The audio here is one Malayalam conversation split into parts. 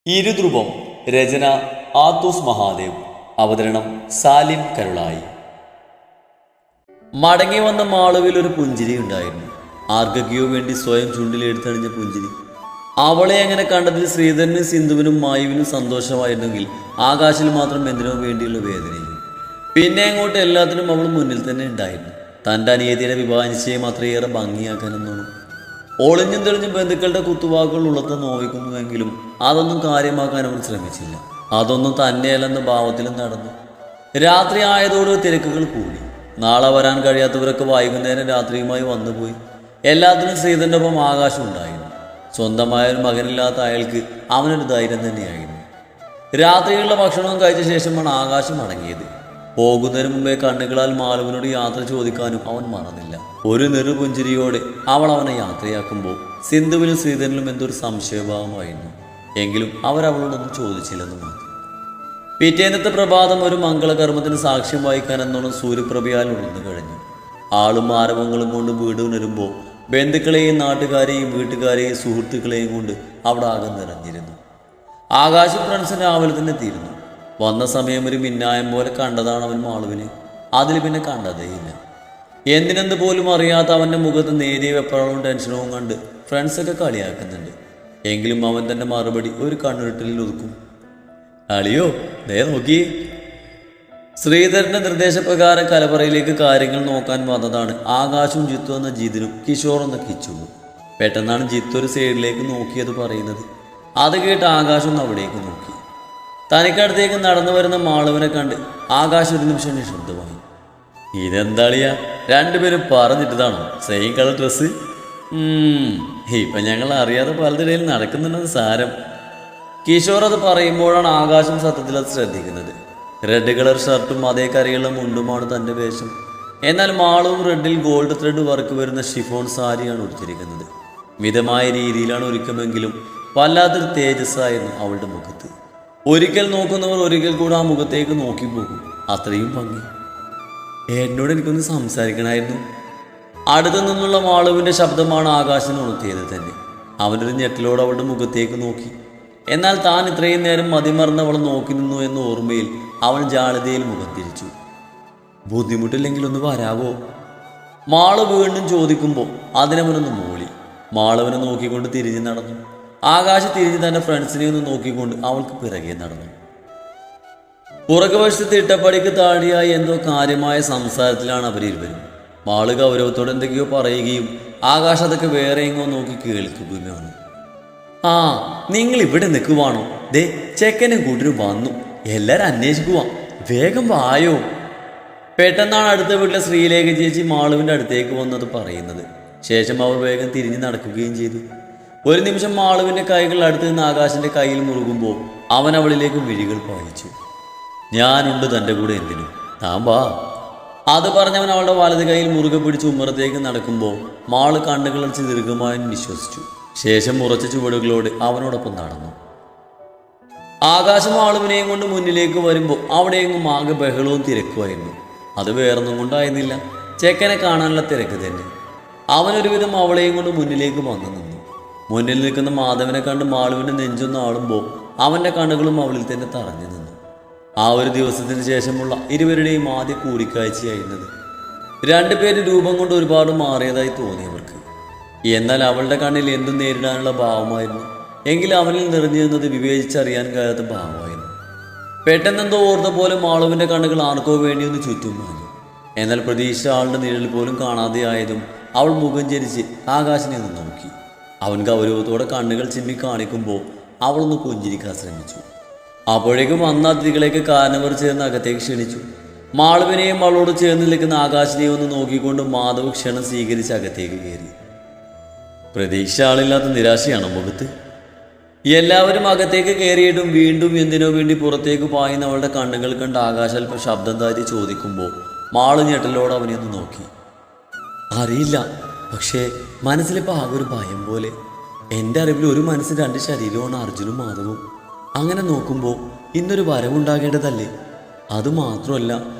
ഇരുധ്രുവം. രചന ആത്തൂസ് മഹാദേവ്. അവതരണം സാലിം കരുളായി. മടങ്ങി വന്ന മാളുവിൽ ഒരു പുഞ്ചിരി ഉണ്ടായിരുന്നു. ആർക്കൊക്കെയോ വേണ്ടി സ്വയം ചുണ്ടിലെടുത്തണിഞ്ഞ പുഞ്ചിരി. അവളെ അങ്ങനെ കണ്ടതിൽ ശ്രീധരനും സിന്ധുവിനും മായുവിനും സന്തോഷമായിരുന്നെങ്കിൽ ആകാശിൽ മാത്രം എന്തിനോ വേണ്ടിയുള്ള വേദനയും. പിന്നെ അങ്ങോട്ട് എല്ലാത്തിനും അവൾ മുന്നിൽ തന്നെ ഉണ്ടായിരുന്നു. തൻ്റെ അനിയത്തിയുടെ വിവാഹ നിശ്ചയം അത്രയേറെ ഭംഗിയാക്കാനെന്നോണം. ഒളിഞ്ഞും തെളിഞ്ഞും ബന്ധുക്കളുടെ കുത്തുവാക്കുകൾ ഉള്ളത്തെ നോവിക്കുന്നുവെങ്കിലും അതൊന്നും കാര്യമാക്കാൻ അവൾ ശ്രമിച്ചില്ല. അതൊന്നും തന്നെയല്ലെന്ന ഭാവത്തിലും നടന്നു. രാത്രി ആയതോട് തിരക്കുകൾ കൂടി. നാളെ വരാൻ കഴിയാത്തവരൊക്കെ വൈകുന്നേരം രാത്രിയുമായി വന്നുപോയി. എല്ലാത്തിനും ശ്രീധരൻ്റെ ഒപ്പം ആകാശം ഉണ്ടായിരുന്നു. സ്വന്തമായൊരു മകനില്ലാത്ത അയാൾക്ക് അവനൊരു ധൈര്യം തന്നെയായിരുന്നു. രാത്രിയുള്ള ഭക്ഷണവും കഴിച്ച ശേഷമാണ് ആകാശം മടങ്ങിയത്. പോകുന്നതിന് മുമ്പേ കണ്ണുകളാൽ മാളുവിനോട് യാത്ര ചോദിക്കാനും അവൻ മറന്നില്ല. ഒരു നെറുപുഞ്ചിരിയോടെ അവൾ അവനെ യാത്രയാക്കുമ്പോൾ സിന്ധുവിനും ശ്രീധരനിലും എന്തൊരു സംശയഭാവമായിരുന്നു. എങ്കിലും അവരവളോടൊന്നും ചോദിച്ചില്ലെന്ന് മാത്രം. പിറ്റേന്നത്തെ പ്രഭാതം ഒരു മംഗളകർമ്മത്തിന് സാക്ഷ്യം വഹിക്കാനെന്നോണം സൂര്യപ്രഭയാൽ ഉണർന്നു കഴിഞ്ഞു. ആളും ആരവങ്ങളും കൊണ്ട് വീട് ഉണരുമ്പോൾ ബന്ധുക്കളെയും നാട്ടുകാരെയും വീട്ടുകാരെയും സുഹൃത്തുക്കളെയും കൊണ്ട് അവിടെ ആകെ നിറഞ്ഞിരുന്നു. ആകാശ ഫ്രണ്ട്സിന് രാവിലെ തന്നെ തീരുന്നു. വന്ന സമയം ഒരു മിന്നായം പോലെ കണ്ടതാണ് അവൻ മാളുവിനെ. അതിൽ പിന്നെ കണ്ടതേയില്ല. എന്തിനെന്ത് പോലും അറിയാത്ത അവൻ്റെ മുഖത്ത് നേരിയ വെപ്രാളവും ടെൻഷനവും കണ്ട് ഫ്രണ്ട്സൊക്കെ കളിയാക്കുന്നുണ്ട്. എങ്കിലും അവൻ തൻ്റെ മറുപടി ഒരു കണ്ണുരുട്ടലിൽ ഒതുക്കും. അളിയോ ദേ നോക്കി. ശ്രീധരന്റെ നിർദ്ദേശപ്രകാരം കലവറയിലേക്ക് കാര്യങ്ങൾ നോക്കാൻ വന്നതാണ് ആകാശും ജിത്തു എന്ന ജിതിനും കിഷോർ എന്ന കിച്ചുവും. പെട്ടെന്നാണ് ജിത്തു ഒരു സൈഡിലേക്ക് നോക്കിയത് പറയുന്നത്. അത് കേട്ട് ആകാശം അവിടേക്ക് നോക്കി. തനിക്കടുത്തേക്ക് നടന്നു വരുന്ന മാളുവിനെ കണ്ട് ആകാശം ഒരു നിമിഷം നിശബ്ദമായി. ഇതെന്താളിയാ, രണ്ടുപേരും പറഞ്ഞിട്ടതാണോ സെയിം കളർ ഡ്രസ്സ്? ഇപ്പം ഞങ്ങൾ അറിയാതെ പലതിടയിൽ നടക്കുന്നുണ്ടെന്ന് സാരം. കിഷോർ അത് പറയുമ്പോഴാണ് ആകാശം സത്യത്തിൽ അത് ശ്രദ്ധിക്കുന്നത്. റെഡ് കളർ ഷർട്ടും അതേ കരയുള്ള മുണ്ടുമാണ് തൻ്റെ വേഷം. എന്നാൽ മാളവും റെഡിൽ ഗോൾഡ് ത്രെഡ് വർക്ക് വരുന്ന ഷിഫോൺ സാരിയാണ് ഉടുത്തിരിക്കുന്നത്. മിതമായ രീതിയിലാണ് ഒരുക്കമെങ്കിലും വല്ലാത്തൊരു തേജസ്സായിരുന്നു അവളുടെ മുഖത്ത്. ഒരിക്കൽ നോക്കുന്നവർ ഒരിക്കൽ കൂടെ ആ മുഖത്തേക്ക് നോക്കിപ്പോകും. അത്രയും ഭംഗി. എന്നോട് എനിക്കൊന്ന് സംസാരിക്കണമായിരുന്നു. അടുത്തു നിന്നുള്ള മാളുവിൻ്റെ ശബ്ദമാണ് ആകാശം ഉണർത്തിയത് തന്നെ. അവനൊരു ഞെട്ടലോട് അവളുടെ മുഖത്തേക്ക് നോക്കി. എന്നാൽ താൻ ഇത്രയും നേരം മതിമറന്ന് അവൾ നോക്കി നിന്നു എന്ന ഓർമ്മയിൽ അവൻ ജാളിതയിൽ മുഖം തിരിച്ചു. ബുദ്ധിമുട്ടില്ലെങ്കിൽ ഒന്ന് വരാവോ? മാള് വീണ്ടും ചോദിക്കുമ്പോൾ അതിനവനൊന്ന് മൂളി. മാളവനെ നോക്കിക്കൊണ്ട് തിരിഞ്ഞു നടന്നു. ആകാശം തിരിഞ്ഞ് തൻ്റെ ഫ്രണ്ട്സിനെ ഒന്ന് നോക്കിക്കൊണ്ട് അവൾക്ക് പിറകെ നടന്നു. പുറകുവശത്ത് തിട്ടപ്പടിക്ക് താഴെയായി എന്തോ കാര്യമായ സംസാരത്തിലാണ് അവരിരുവരും. മാള് ഗൗരവത്തോടെ എന്തൊക്കെയോ പറയുകയും ആകാശം അതൊക്കെ വേറെ എങ്ങോ നോക്കി കേൾക്കുകയുമാണ്. ആ, നിങ്ങൾ ഇവിടെ നിൽക്കുവാണോ? ദേ ചെക്കനും കൂട്ടരും വന്നു. എല്ലാവരും അന്വേഷിക്കുക. വേഗം വായോ. പെട്ടെന്നാണ് അടുത്ത വീട്ടിലെ ശ്രീലേഖ ചേച്ചി മാളുവിൻ്റെ അടുത്തേക്ക് വന്നത് പറയുന്നത്. ശേഷം അവർ വേഗം തിരിഞ്ഞ് നടക്കുകയും ചെയ്തു. ഒരു നിമിഷം മാളുവിൻ്റെ കൈകൾ അടുത്ത് നിന്ന് ആകാശിൻ്റെ കയ്യിൽ മുറുകുമ്പോൾ അവൻ അവളിലേക്ക് മിഴികൾ പായിച്ചു. ഞാനുണ്ട് തൻ്റെ കൂടെ, എന്തിനും, താൻ വാ. അത് പറഞ്ഞവൻ അവളുടെ വലത് കൈയിൽ മുറുകെ പിടിച്ച് ഉമ്മറത്തേക്ക് നടക്കുമ്പോൾ മാള് കണ്ണുകളടച്ച് ദീർഘമായി വിശ്വസിച്ചു. ശേഷം ഉറച്ച ചുവടുകളോട് അവനോടൊപ്പം നടന്നു. ആകാശം മാളുവിനെയും കൊണ്ട് മുന്നിലേക്ക് വരുമ്പോൾ അവിടെയെങ്ങും ആകെ ബഹളവും തിരക്കുമായിരുന്നു. അത് വേറൊന്നും കൊണ്ടായിരുന്നില്ല, ചെക്കനെ കാണാനുള്ള തിരക്ക് തന്നെ. അവനൊരുവിധം അവളെയും കൊണ്ട് മുന്നിലേക്ക് വന്നു നിന്നു. മുന്നിൽ നിൽക്കുന്ന മാധവനെ കണ്ട് മാളുവിൻ്റെ നെഞ്ചൊന്ന് ആളുമ്പോൾ അവൻ്റെ കണ്ണുകളും അവളിൽ തന്നെ തറഞ്ഞു നിന്നു. ആ ഒരു ദിവസത്തിന് ശേഷമുള്ള ഇരുവരുടെയും ആദ്യ കൂടിക്കാഴ്ചയായിരുന്നത്. രണ്ടുപേര് രൂപം കൊണ്ട് ഒരുപാട് മാറിയതായി തോന്നിയവർക്ക്. എന്നാൽ അവളുടെ കണ്ണിൽ എന്തും നേരിടാനുള്ള ഭാവമായിരുന്നു. എങ്കിലും അവനിൽ നിറഞ്ഞു നിന്നത് വിവേചിച്ചറിയാൻ കഴിയാത്ത ഭാവമായിരുന്നു. പെട്ടെന്നെന്തോ ഓർത്ത പോലെ മാളുവിൻ്റെ കണ്ണുകൾ ആർക്കോ വേണ്ടിയൊന്ന് ചുറ്റും മാഞ്ഞു. എന്നാൽ പ്രതീക്ഷ ആളുടെ നിഴൽ പോലും കാണാതെ ആയതും അവൾ മുഖം ചരിച്ച് ആകാശനെ ഒന്ന് നോക്കി. അവൻ ഗൗരവത്തോടെ കണ്ണുകൾ ചിമ്മി കാണിക്കുമ്പോൾ അവളൊന്ന് പുഞ്ചിരിക്കാൻ ശ്രമിച്ചു. അപ്പോഴേക്കും വന്ന അതിഥികളേക്ക് കാരണവർ ചേർന്ന് അകത്തേക്ക് ക്ഷണിച്ചു. മാളുവിനെയും അവളോട് ചേർന്ന് നിൽക്കുന്ന ആകാശിനെയും ഒന്ന് നോക്കിക്കൊണ്ട് മാധവ് ക്ഷണം സ്വീകരിച്ച് അകത്തേക്ക് കയറി. പ്രതീക്ഷ ആളില്ലാത്ത നിരാശയാണ് മുഖത്ത്. എല്ലാവരും അകത്തേക്ക് കയറിയിട്ടും വീണ്ടും എന്തിനോ വേണ്ടി പുറത്തേക്ക് പായുന്ന അവളുടെ കണ്ണുകൾ കണ്ട് ആകാശ് അല്പം ശബ്ദം താഴ്ത്തി ചോദിക്കുമ്പോൾ മാള് ഞെട്ടലോട് അവനെ ഒന്ന് നോക്കി. അറിയില്ല, പക്ഷേ മനസ്സിലിപ്പോൾ ആകെ ഒരു ഭയം പോലെ. എൻ്റെ അറിവിൽ ഒരു മനസ്സിന് രണ്ട് ശരീരമാണ് അർജുനും മാധവും. അങ്ങനെ നോക്കുമ്പോൾ ഇന്നൊരു വരവുണ്ടാകേണ്ടതല്ലേ? അതുമാത്രമല്ല,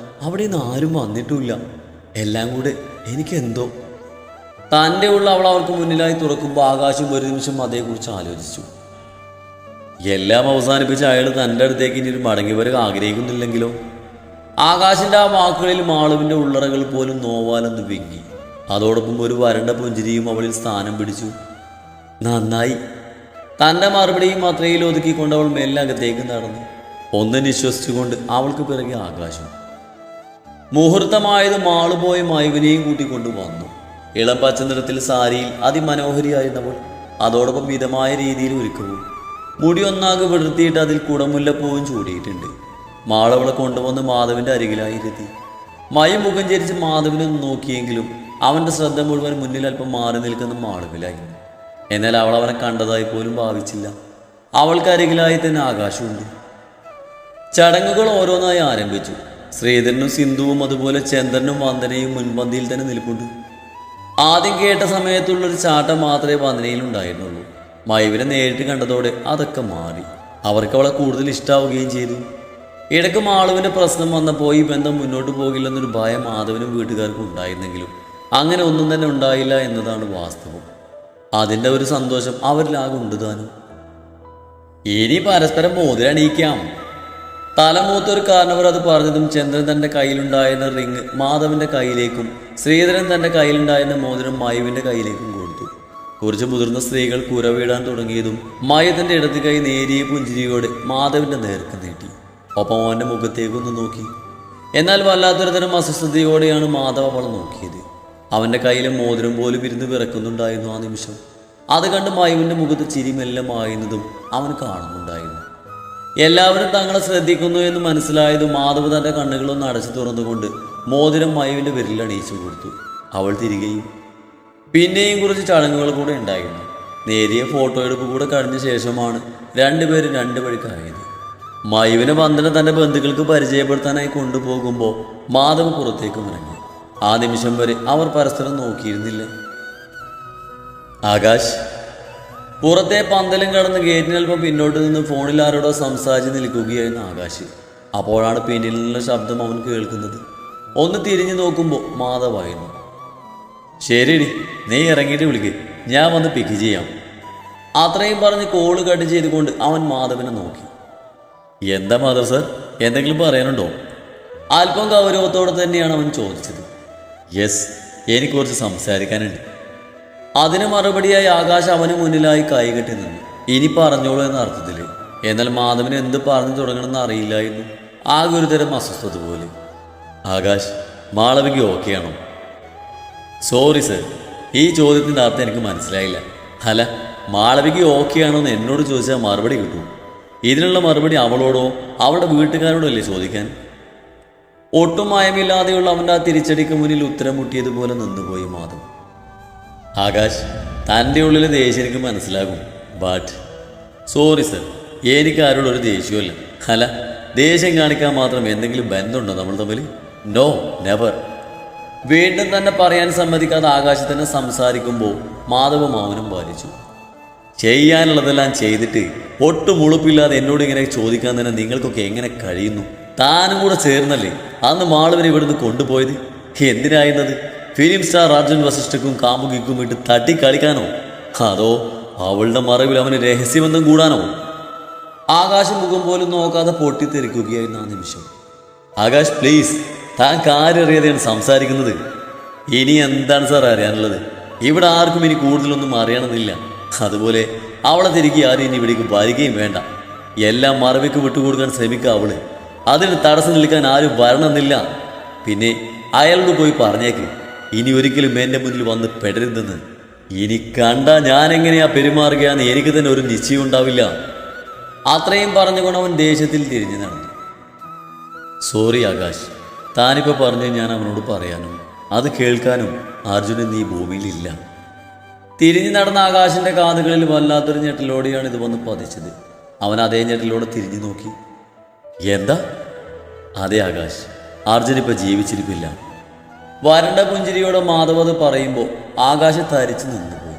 അവിടെ നിന്ന് ആരും വന്നിട്ടുമില്ല. എല്ലാം കൂടെ എനിക്കെന്തോ. തൻ്റെ ഉള്ള അവൾ അവൾക്ക് മുന്നിലായി തുറക്കുമ്പോൾ ആകാശം ഒരു നിമിഷം അതേക്കുറിച്ച് ആലോചിച്ചു. എല്ലാം അവസാനിപ്പിച്ച അയാൾ തൻ്റെ അടുത്തേക്ക് ഇനി ഒരു മടങ്ങി വരിക ആഗ്രഹിക്കുന്നില്ലെങ്കിലോ? ആകാശിൻ്റെ ആ വാക്കുകളിൽ മാളുവിൻ്റെ ഉള്ളറകൾ പോലും നോവാലെന്ന് വിങ്ങി. അതോടൊപ്പം ഒരു വരണ്ട പുഞ്ചിരിയും അവളിൽ സ്ഥാനം പിടിച്ചു. നന്നായി. തൻ്റെ മറുപടിയും അത്രയിൽ ഒതുക്കിക്കൊണ്ട് അവൾ മെല്ലെ അകത്തേക്ക് നടന്നു. ഒന്ന് നിശ്വസിച്ചുകൊണ്ട് അവൾക്ക് പിറകെ ആകാശം. മുഹൂർത്തമായത് മാളു പോയി മൈവിനെയും കൂട്ടിക്കൊണ്ടു വന്നു. ഇളം പച്ച നിറത്തിൽ സാരിയിൽ അതിമനോഹരിയായിരുന്നവൾ. അതോടൊപ്പം മിതമായ രീതിയിൽ ഒരുക്കവും. മുടി ഒന്നാകെ വിടർത്തിയിട്ട് അതിൽ കുടമുല്ലപ്പൂവും ചൂടിയിട്ടുണ്ട്. മാളവളെ കൊണ്ടുവന്ന് മാധവന്റെ അരികിലായിരുത്തി. മൈ മുഖം ചരിച്ച് മാധവനെ നോക്കിയെങ്കിലും അവൻ്റെ ശ്രദ്ധ മുഴുവൻ മുന്നിൽ അല്പം മാറി നിൽക്കുന്ന മാളുവിലായി. എന്നാൽ അവൾ അവനെ കണ്ടതായി പോലും ഭാവിച്ചില്ല. അവൾക്കരികിലായി തന്നെ ആകാശമുണ്ട്. ചടങ്ങുകൾ ഓരോന്നായി ആരംഭിച്ചു. ശ്രീധരനും സിന്ധുവും അതുപോലെ ചന്ദ്രനും വന്ദനയും മുൻപന്തിയിൽ തന്നെ നിൽപ്പുണ്ട്. ആദ്യം കേട്ട സമയത്തുള്ളൊരു ചാട്ടം മാത്രമേ വന്ദനയിൽ ഉണ്ടായിരുന്നുള്ളൂ. മൈവിനെ നേരിട്ട് കണ്ടതോടെ അതൊക്കെ മാറി. അവർക്ക് അവളെ കൂടുതൽ ഇഷ്ടാവുകയും ചെയ്തു. ഇടയ്ക്ക് മാളുവിൻ്റെ പ്രശ്നം വന്നപ്പോൾ ഈ ബന്ധം മുന്നോട്ട് പോകില്ലെന്നൊരു ഭയം മാധവനും വീട്ടുകാർക്കും ഉണ്ടായിരുന്നെങ്കിലും അങ്ങനെ ഒന്നും തന്നെ ഉണ്ടായില്ല എന്നതാണ് വാസ്തവം. അതിൻ്റെ ഒരു സന്തോഷം അവരിലാകെ ഉണ്ട് താനും. ഇനി പരസ്പരം മോതിരണിയിക്കാം. തലമൂത്തൊരു കാരണവർ അത് പറഞ്ഞതും ചന്ദ്രൻ തൻ്റെ കയ്യിലുണ്ടായിരുന്ന റിങ് മാധവന്റെ കയ്യിലേക്കും ശ്രീധരൻ തൻ്റെ കയ്യിലുണ്ടായിരുന്ന മോതിരം മയുവിൻ്റെ കയ്യിലേക്കും കൊടുത്തു. കുറച്ച് മുതിർന്ന സ്ത്രീകൾ കുരവിടാൻ തുടങ്ങിയതും മായ തൻ്റെ ഇടത് കൈ നേരിയ പുഞ്ചിരിയോടെ മാധവന്റെ നേർക്ക് നീട്ടി. ഒപ്പം അവൻ്റെ മുഖത്തേക്കൊന്ന് നോക്കി. എന്നാൽ വല്ലാത്തൊരു തരം അസ്വസ്ഥതയോടെയാണ് മാധവ് അവളെ നോക്കിയത്. അവൻ്റെ കയ്യിലെ മോതിരം പോലും ഇരുന്ന് വിറക്കുന്നുണ്ടായിരുന്നു ആ നിമിഷം. അത് കണ്ട് മയുവിൻ്റെ മുഖത്ത് ചിരി മെല്ലെ മായുന്നതും അവൻ കാണുന്നുണ്ടായിരുന്നു. എല്ലാവരും തങ്ങളെ ശ്രദ്ധിക്കുന്നു എന്ന് മനസ്സിലായതും മാധവ് തൻ്റെ കണ്ണുകളൊന്ന് അടച്ചു തുറന്നുകൊണ്ട് മോതിരം മയുവിൻ്റെ വിരലിൽ അണിയിച്ചു കൊടുത്തു. അവൾ തിരികെയും. പിന്നെയും കുറച്ച് ചടങ്ങുകൾ കൂടെ ഉണ്ടായിരുന്നു. നേരിയ ഫോട്ടോ എടുപ്പ് കൂടെ കഴിഞ്ഞ ശേഷമാണ് രണ്ടുപേരും രണ്ട് വഴിക്കായത്. മയുവിനെ വന്ദന തൻ്റെ ബന്ധുക്കൾക്ക് പരിചയപ്പെടുത്താനായി കൊണ്ടുപോകുമ്പോൾ മാധവ് പുറത്തേക്ക് ഇറങ്ങി. ആ നിമിഷം വരെ അവർ പരസ്പരം നോക്കിയിരുന്നില്ല. ആകാശ് പുറത്തെ പന്തലും കടന്ന് ഗേറ്റിനൽപ്പം പിന്നോട്ട് നിന്ന് ഫോണിൽ ആരോടോ സംസാരിച്ച് നിൽക്കുകയായിരുന്നു ആകാശ്. അപ്പോഴാണ് പിന്നിൽ നിന്നുള്ള ശബ്ദം അവൻ കേൾക്കുന്നത്. ഒന്ന് തിരിഞ്ഞു നോക്കുമ്പോൾ മാധവായിരുന്നു. ശരിടി, നീ ഇറങ്ങിയിട്ട് വിളിക്ക്, ഞാൻ വന്ന് പിക്ക് ചെയ്യാം. അത്രയും പറഞ്ഞ് കോള് കട്ട് ചെയ്തുകൊണ്ട് അവൻ മാധവനെ നോക്കി. എന്താ മാധവ് സർ, എന്തെങ്കിലും പറയാനുണ്ടോ? അല്പം ഗൗരവത്തോടെ തന്നെയാണ് അവൻ ചോദിച്ചത്. യെസ്, എനിക്ക് കുറച്ച് സംസാരിക്കാനുണ്ട്. അതിന് മറുപടിയായി ആകാശ് അവന് മുന്നിലായി കൈകെട്ടി നിന്നു. ഇനി പറഞ്ഞോളൂ എന്ന അർത്ഥത്തിൽ. എന്നാൽ മാധവന് എന്ത് പറഞ്ഞു തുടങ്ങണമെന്ന് അറിയില്ലായിരുന്നു. ആകെ ഒരു തരം അസ്വസ്ഥത പോലെ. ആകാശ്, മാളവിക ഓക്കെയാണോ? സോറി സർ, ഈ ചോദ്യത്തിൻ്റെ അർത്ഥം എനിക്ക് മനസ്സിലായില്ല. അല്ല, മാളവിക ഓക്കെയാണോ എന്ന് എന്നോട് ചോദിച്ചാൽ മറുപടി കിട്ടും. ഇതിനുള്ള മറുപടി അവളോടോ അവളുടെ വീട്ടുകാരോടോ അല്ലേ ചോദിക്കാൻ? ഒട്ടും മയമില്ലാതെയുള്ള അവൻ്റെ ആ തിരിച്ചടിക്ക് മുന്നിൽ ഉത്തരം മുട്ടിയതുപോലെ നിന്നുപോയി മാധവ്. ആകാശ്, തൻ്റെ ഉള്ളിലെ ദേഷ്യം എനിക്ക് മനസ്സിലാകും. ബട്ട് സോറി സർ, എനിക്ക് ആരോടൊരു ദേഷ്യമല്ല. അല്ല, ദേഷ്യം കാണിക്കാൻ മാത്രം എന്തെങ്കിലും ബന്ധമുണ്ടോ നമ്മൾ തമ്മിൽ? No, never. വീണ്ടും തന്നെ പറയാൻ സമ്മതിക്കാതെ ആകാശ് തന്നെ സംസാരിക്കുമ്പോൾ മാധവ് മൗനം പാലിച്ചു. ചെയ്യാനുള്ളതെല്ലാം ചെയ്തിട്ട് ഒട്ടും ഉളുപ്പില്ലാതെ എന്നോട് ഇങ്ങനെ ചോദിക്കാൻ തന്നെ നിങ്ങൾക്കൊക്കെ എങ്ങനെ കഴിയുന്നു? താനും കൂടെ ചേർന്നല്ലേ അന്ന് മാളുവിനെ ഇവിടുന്ന് കൊണ്ടുപോയത്? എന്തിനായിരുന്നത്? ഫിലിം സ്റ്റാർ അർജുൻ വസിഷ്ഠക്കും കാമുകിക്കും ഇട്ട് തട്ടിക്കളിക്കാനോ? അതോ അവളുടെ മറവിൽ അവന് രഹസ്യബന്ധം കൂടാനോ? ആകാശം മുഖം പോലും നോക്കാതെ പൊട്ടിത്തെറിക്കുകയായിരുന്നു ആ നിമിഷം. ആകാശ് പ്ലീസ്, താൻ കാര്യറിയാതെയാണ് സംസാരിക്കുന്നത്. ഇനി എന്താണ് സാർ അറിയാനുള്ളത്? ഇവിടെ ആർക്കും ഇനി കൂടുതലൊന്നും അറിയണമെന്നില്ല. അതുപോലെ അവളെ തിരികെ ആരും ഇനി ഇവിടേക്ക് വരികയും വേണ്ട. എല്ലാം മറവിക്ക് വിട്ടുകൊടുക്കാൻ ശ്രമിക്കുക അവള്. അതിന് തടസ്സം നിൽക്കാൻ ആരും വരണമെന്നില്ല. പിന്നെ അയാളോട് പോയി പറഞ്ഞേക്ക്, ഇനി ഒരിക്കലും എൻ്റെ മുന്നിൽ വന്ന് പെടരുതെന്ന്. ഇനി കണ്ട ഞാൻ എങ്ങനെയാ പെരുമാറുകയാന്ന് എനിക്ക് തന്നെ ഒരു നിശ്ചയം ഉണ്ടാവില്ല. അത്രയും പറഞ്ഞുകൊണ്ട് അവൻ ദേഷ്യത്തിൽ തിരിഞ്ഞു നടന്നു. സോറി ആകാശ്, താനിപ്പോൾ പറഞ്ഞ് ഞാൻ അവനോട് പറയാനും അത് കേൾക്കാനും അർജുനൻ ഈ ഭൂമിയിലില്ല. തിരിഞ്ഞു നടന്ന ആകാശിൻ്റെ കാതുകളിൽ വല്ലാത്തൊരു ഞെട്ടലോടെയാണ് ഇത് വന്ന് പതിച്ചത്. അവൻ അതേ ഞെട്ടലോടെ തിരിഞ്ഞു നോക്കി. എന്താ? അതെ ആകാശ്, അർജുൻ ഇപ്പോൾ ജീവിച്ചിരിപ്പില്ല. വരണ്ട പുഞ്ചിരിയോടെ മാധവ് അത് പറയുമ്പോൾ ആകാശ് തരിച്ചു നിന്നുപോയി.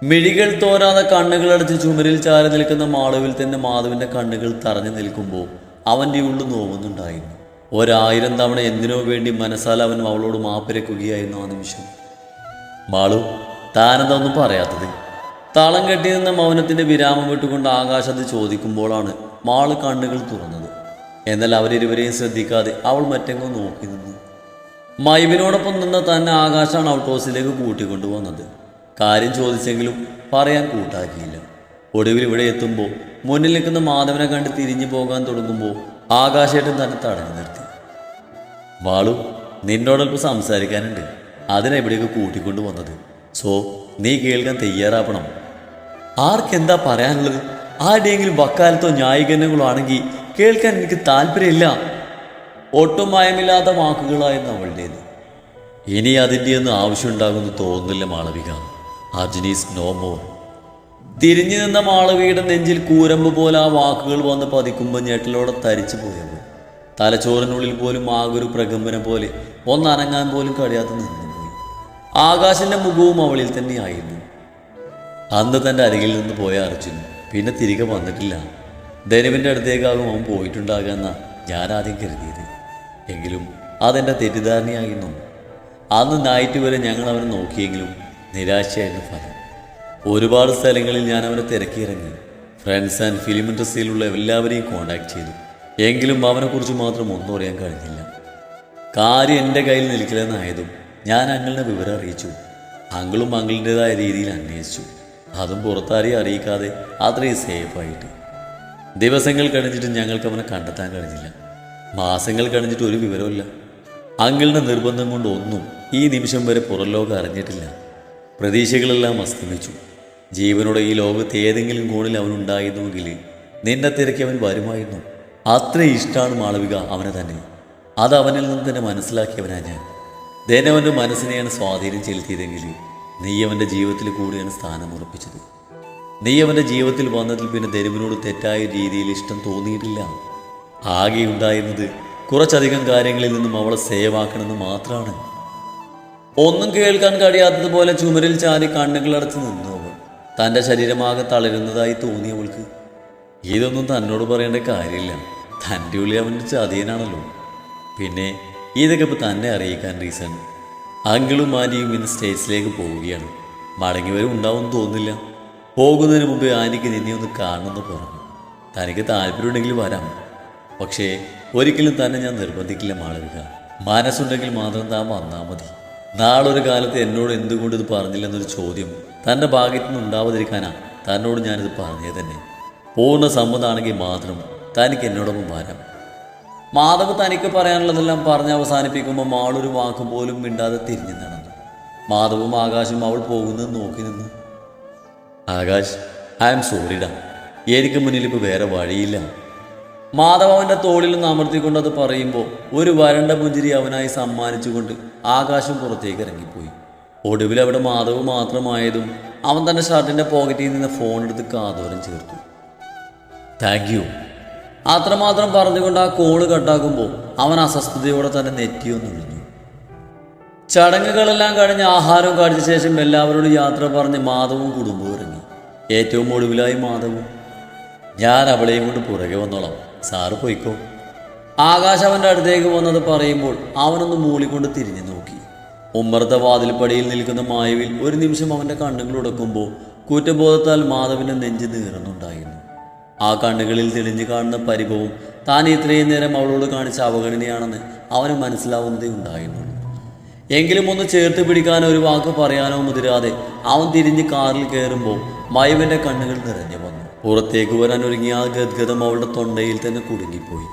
മിഴികൾ തോരാതെ കണ്ണുകളടച്ച് ചുമരിൽ ചാരി നിൽക്കുന്ന മാളുവിൽ തന്നെ മാധവിൻ്റെ കണ്ണുകൾ തറഞ്ഞു നിൽക്കുമ്പോൾ അവൻ്റെ ഉള്ളിൽ നോവുന്നുണ്ടായിരുന്നു. 1000 തവണ എന്തിനോ വേണ്ടി മനസ്സാൽ അവൻ അവളോട് മാപ്പിരക്കുകയായിരുന്നു ആ നിമിഷം. മാളു, താനെന്താ ഒന്നും പറയാത്തത്? താളം കെട്ടി നിന്ന മൗനത്തിന്റെ വിരാമം വിട്ടുകൊണ്ട് ആകാശ് അത് ചോദിക്കുമ്പോഴാണ് മാള് കണ്ണുകൾ തുറന്നത്. എന്നാൽ അവരിരുവരെയും ശ്രദ്ധിക്കാതെ അവൾ മറ്റെങ്ങോ നോക്കി നിന്നു. മൈവിനോടൊപ്പം നിന്ന് തന്നെ ആകാശാണ് ഔട്ട് ഹൗസിലേക്ക് കൂട്ടിക്കൊണ്ടുവന്നത്. കാര്യം ചോദിച്ചെങ്കിലും പറയാൻ കൂട്ടാക്കിയില്ല. ഒടുവിൽ ഇവിടെ എത്തുമ്പോൾ മുന്നിൽ നിൽക്കുന്ന മാധവനെ കണ്ട് തിരിഞ്ഞു പോകാൻ തുടങ്ങുമ്പോൾ ആകാശേട്ടൻ തന്നെ തടഞ്ഞു നിർത്തി. മാളു, നിന്നോടൊപ്പം സംസാരിക്കാനുണ്ട്. അതിനെവിടെയൊക്കെ കൂട്ടിക്കൊണ്ടു വന്നത്. സോ നീ കേൾക്കാൻ തയ്യാറാവണം. ആർക്കെന്താ പറയാനുള്ളത്? ആരുടെയെങ്കിലും വക്കാലത്തോ ന്യായീകരണങ്ങളോ ആണെങ്കിൽ കേൾക്കാൻ എനിക്ക് താല്പര്യമില്ല. ഒട്ടും മയമില്ലാത്ത വാക്കുകളായിരുന്നു അവളുടേത്. ഇനി അതിൻ്റെയൊന്നും ആവശ്യമുണ്ടാകുമെന്ന് തോന്നുന്നില്ല Malavika. Arjun is no more. തിരിഞ്ഞു നിന്ന മാളവിയുടെ നെഞ്ചിൽ കൂരമ്പ് പോലെ ആ വാക്കുകൾ വന്ന് പതിക്കുമ്പോൾ ഞെട്ടലോടെ തരിച്ചു പോയവൾ തലച്ചോറിനുള്ളിൽ പോലും ആകൊരു പ്രകമ്പനം പോലെ ഒന്നനങ്ങാൻ പോലും കഴിയാതെ നിന്നുപോയി. ആകാശിന്റെ മുഖവും അവളിൽ തന്നെയായിരുന്നു. അന്ന് തൻ്റെ അരികിൽ നിന്ന് പോയ അർജുൻ പിന്നെ തിരികെ വന്നിട്ടില്ല. ധനുവിൻ്റെ അടുത്തേക്കാകും അവൻ പോയിട്ടുണ്ടാകാമെന്ന ഞാൻ ആദ്യം കരുതിയത്. എങ്കിലും അതെൻ്റെ തെറ്റിദ്ധാരണയായിരുന്നു. അന്ന് നൈറ്റ് വരെ ഞങ്ങൾ അവനെ നോക്കിയെങ്കിലും നിരാശയായിരുന്നു ഫലം. ഒരുപാട് സ്ഥലങ്ങളിൽ ഞാൻ അവനെ തിരക്കിയിറങ്ങി. ഫ്രണ്ട്സ് ആൻഡ് ഫിലിം ഇൻഡസ്ട്രിയിലുള്ള എല്ലാവരെയും കോൺടാക്ട് ചെയ്തു. എങ്കിലും അവനെക്കുറിച്ച് മാത്രം ഒന്നും അറിയാൻ കഴിഞ്ഞില്ല. കാര്യം എൻ്റെ കയ്യിൽ നിൽക്കില്ലെന്നായതും ഞാൻ അങ്കിളിനെ വിവരം അറിയിച്ചു. അങ്കിളും അങ്കിളിൻ്റെതായ രീതിയിൽ അന്വേഷിച്ചു. അതും പുറത്താരെയും അറിയിക്കാതെ അത്രയും സേഫായിട്ട്. ദിവസങ്ങൾ കഴിഞ്ഞിട്ട് ഞങ്ങൾക്ക് അവനെ കണ്ടെത്താൻ കഴിഞ്ഞില്ല. മാസങ്ങൾ കഴിഞ്ഞിട്ട് ഒരു വിവരമില്ല. അങ്കിളിൻ്റെ നിർബന്ധം കൊണ്ട് ഒന്നും ഈ നിമിഷം വരെ പുറം ലോകം അറിഞ്ഞിട്ടില്ല. പ്രതീക്ഷകളെല്ലാം അസ്തമിച്ചു. ജീവനോടെ ഈ ലോകത്ത് ഏതെങ്കിലും കോണിൽ അവനുണ്ടായിരുന്നുവെങ്കിൽ നിന്നെ തിരക്കി അവൻ വരുമായിരുന്നു. അത്ര ഇഷ്ടമാണ് മാളവിക അവനെ തന്നെ. അത് അവനിൽ നിന്ന് തന്നെ മനസ്സിലാക്കിയവനാ ഞാൻ. ധനവൻ്റെ മനസ്സിനെയാണ് സ്വാധീനം ചെലുത്തിയതെങ്കിൽ നീ അവൻ്റെ ജീവിതത്തിൽ കൂടിയാണ് സ്ഥാനം ഉറപ്പിച്ചത്. നീ അവൻ്റെ ജീവിതത്തിൽ വന്നതിൽ പിന്നെ ധനുവിനോട് തെറ്റായ രീതിയിൽ ഇഷ്ടം തോന്നിയിട്ടില്ല. ആകെ ഉണ്ടായിരുന്നത് കുറച്ചധികം കാര്യങ്ങളിൽ നിന്നും അവളെ സേവാക്കണമെന്ന് മാത്രമാണ്. ഒന്നും കേൾക്കാൻ കഴിയാത്തതുപോലെ ചുമരിൽ ചാരി കണ്ണുകളടച്ച് നിന്നു അവൾ. തൻ്റെ ശരീരമാകെ തളരുന്നതായി തോന്നിയവൾക്ക് ഇതൊന്നും തന്നോട് പറയേണ്ട കാര്യമില്ല. തൻ്റെ ഉള്ളിൽ അവൻ്റെ ചതിയനാണല്ലോ. പിന്നെ ഇതൊക്കെ ഇപ്പോൾ തന്നെ അറിയിക്കാൻ റീസൺ അങ്കിളും ആൻറ്റിയും ഇന്ന് സ്റ്റേറ്റ്സിലേക്ക് പോവുകയാണ്. മടങ്ങി വരും ഉണ്ടാവുമെന്ന് തോന്നുന്നില്ല. പോകുന്നതിന് മുമ്പ് ആൻറ്റിക്ക് നിന്നെ ഒന്ന് കാണണമെന്ന് പറഞ്ഞു. തനിക്ക് താല്പര്യമുണ്ടെങ്കിൽ വരാം. പക്ഷേ ഒരിക്കലും തന്നെ ഞാൻ നിർബന്ധിക്കില്ല മാളവിക. മനസ്സുണ്ടെങ്കിൽ മാത്രം താൻ വന്നാൽ മതി. നാളൊരു കാലത്ത് എന്നോട് എന്തുകൊണ്ട് ഇത് പറഞ്ഞില്ലെന്നൊരു ചോദ്യം തൻ്റെ ഭാഗ്യത്തു നിന്ന് ഉണ്ടാവാതിരിക്കാനാ തന്നോട് ഞാനിത് പറഞ്ഞത് തന്നെ. പൂർണ്ണ സമ്മതമാണെങ്കിൽ മാത്രം തനിക്ക് എന്നോടൊപ്പം വരാം. മാധവ് തനിക്ക് പറയാനുള്ളതെല്ലാം പറഞ്ഞ് അവസാനിപ്പിക്കുമ്പോൾ മാളൊരു വാക്ക് പോലും മിണ്ടാതെ തിരിഞ്ഞു നടന്നു. മാധവും ആകാശും അവൾ പോകുന്നത് നോക്കി നിന്നു. ആകാശ്, ഐ ആം സോറിഡാ. എനിക്ക് മുന്നിൽ ഇപ്പോൾ വേറെ വഴിയില്ല. മാധവ് അവൻ്റെ തോളിൽ നിന്ന് അമർത്തിക്കൊണ്ട് അത് പറയുമ്പോൾ ഒരു വരണ്ട പുഞ്ചിരി അവനായി സമ്മാനിച്ചുകൊണ്ട് ആകാശം പുറത്തേക്ക് ഇറങ്ങിപ്പോയി. ഒടുവിൽ അവിടെ മാധവ് മാത്രമായതും അവൻ തൻ്റെ ഷർട്ടിൻ്റെ പോക്കറ്റിൽ നിന്ന് ഫോൺ എടുത്ത് കാതോരം ചേർത്തു. Thank you. അത്രമാത്രം പറഞ്ഞുകൊണ്ട് ആ കോള് കട്ടാക്കുമ്പോൾ അവൻ അസ്വസ്ഥതയോടെ തന്നെ നെറ്റിയൊന്നൊഴിഞ്ഞു. ചടങ്ങുകളെല്ലാം കഴിഞ്ഞ് ആഹാരവും കഴിച്ച ശേഷം എല്ലാവരോടും യാത്ര പറഞ്ഞ് മാധവും കുടുംബവും ഇറങ്ങി. ഏറ്റവും ഒടുവിലായി മാധവും, ഞാൻ അവളെയും കൊണ്ട് പുറകെ വന്നോളാം, സാറ് പോയിക്കോ. ആകാശ് അവൻ്റെ അടുത്തേക്ക് വന്നത് പറയുമ്പോൾ അവനൊന്ന് മൂളിക്കൊണ്ട് തിരിഞ്ഞു നോക്കി. ഉമ്മറത്തെ വാതിൽപ്പടിയിൽ നിൽക്കുന്ന മായവിൽ ഒരു നിമിഷം അവൻ്റെ കണ്ണുകൾ ഉടക്കുമ്പോൾ കുറ്റബോധത്താൽ മാധവിൻ്റെ നെഞ്ച് നീറുന്നുണ്ടായിരുന്നു. ആ കണ്ണുകളിൽ തെളിഞ്ഞു കാണുന്ന പരിഭവം താൻ ഇത്രയും നേരം അവളോട് കാണിച്ച അവഗണനയാണെന്ന് അവന് മനസ്സിലാവുന്നതേ ഉണ്ടായിരുന്നുള്ളൂ. എങ്കിലും ഒന്ന് ചേർത്ത് പിടിക്കാനോ ഒരു വാക്ക് പറയാനോ മുതിരാതെ അവൻ തിരിഞ്ഞ് കാറിൽ കയറുമ്പോൾ മൈവൻ്റെ കണ്ണുകൾ നിറഞ്ഞു വന്നു. പുറത്തേക്ക് വരാൻ ഒരുങ്ങിയ ആ ഗദ്ഗതം അവളുടെ തൊണ്ടയിൽ തന്നെ കുടുങ്ങിപ്പോയി.